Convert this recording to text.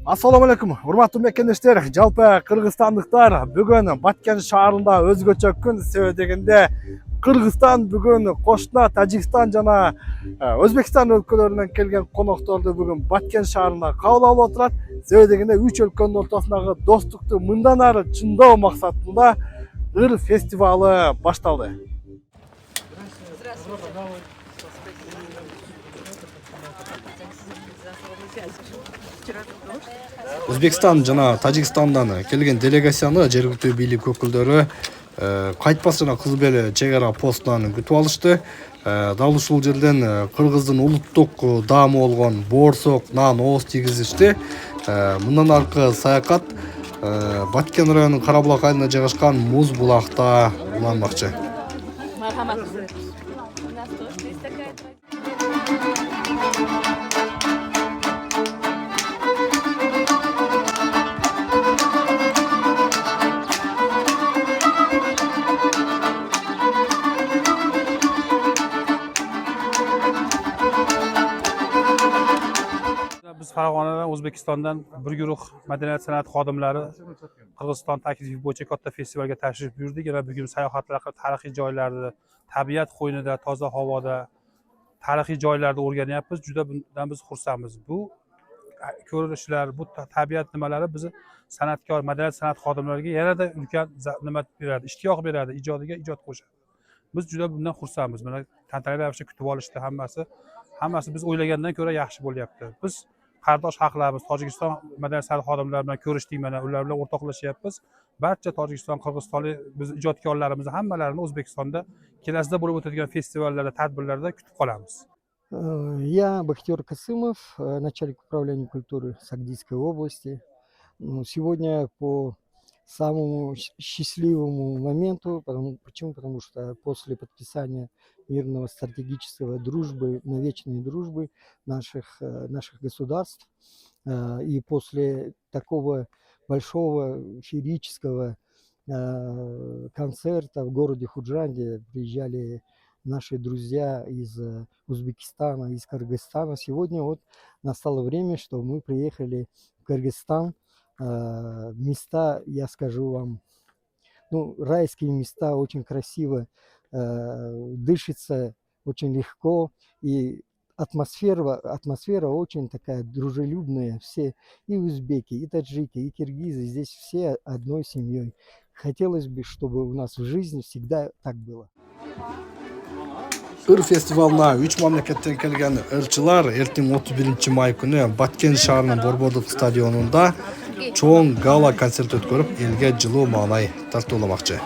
Assalamu alaikum. Урматтуу мекендештер, жалпы кыргызстандыктар бүгүн Баткен шаарында өзгөчө күн себеби дегенде Кыргызстан бүгүн кошуна Тажикстан жана Өзбекстан өлкөлөрүнөн келген конокторду бүгүн Баткен шаарында кабыл алып отурат. Себеби дегенде үч өлкөнүн ортосундагы достукту мындан ары чыңдоо максатында ыр фестивалы башталды. Өзбекстан жана Тажикстандан келген делегацияны жергиликтүү бийлик өкүлдөрү кайтпас жана Кызыл Бел чек ара постунан күтүп алышты. Дал ушул жерден Кыргыздын улуттук даамы болгон боорсок, нан, ооз тийгизишти. Мындан аркы саякат Баткен районунун Карабулак айылында жайгашкан муз булакта уланмакчы. Biz Farg'onadan, O'zbekistondan bir guruh madaniyat san'at xodimlari Qirg'iziston taklifi bo'yicha katta festivalga tashrif buyurdik. Yana bugun sayohatlar qilib tarixiy joylarni, tabiat qo'ynida, toza havoda, tarixiy joylarda o'rganyapmiz. Juda bundan biz xursandmiz. Bu ko'rinishlar, bu tabiat nimalari bizni san'atkor, madaniyat san'at xodimlariga yanada ulkan nima beradi, ishtiyoq beradi, ijodiga ijod qo'shadi. Biz juda bundan xursandmiz. Mana tantanali ravishda kutib olishdi hammasi biz o'ylagandan ko'ra yaxshi bo'lyapti. Biz qardosh xalqlarimiz, Tojikiston madaniyat san'at xodimlari bilan ko'rishdik, mana ular bilan o'rtoqlashyapmiz. Barcha Tojikiston, Qirg'izistonlik biz ijodkorlarimizni hammalarini O'zbekistonda kelasida bo'lib o'tadigan festivallarda, tadbirlarda kutib qolamiz. Я Бахтиёр Касымов, начальник управления культуры Сагдийской области. Сегодня по самому счастливому моменту, почему? Потому что после подписания мирного стратегического дружбы, вечной дружбы наших государств, и после такого большого феерического концерта в городе Худжанде приезжали наши друзья из Узбекистана, из Кыргызстана. Сегодня вот настало время, что мы приехали в Кыргызстан. Места, я скажу вам, райские места, очень красиво, дышится очень легко, и атмосфера очень такая дружелюбная. Все и узбеки, и таджики, и киргизы здесь все одной семьей. Хотелось бы, чтобы у нас в жизни всегда так было. Ыр фестивалына 3 мамлекеттен келген ырчылар эртең 31 май күнү Баткен шаарынын Борбордук стадионунда чоң гала концерт өткөрүп, элге жылуу маанай тартууламакчы.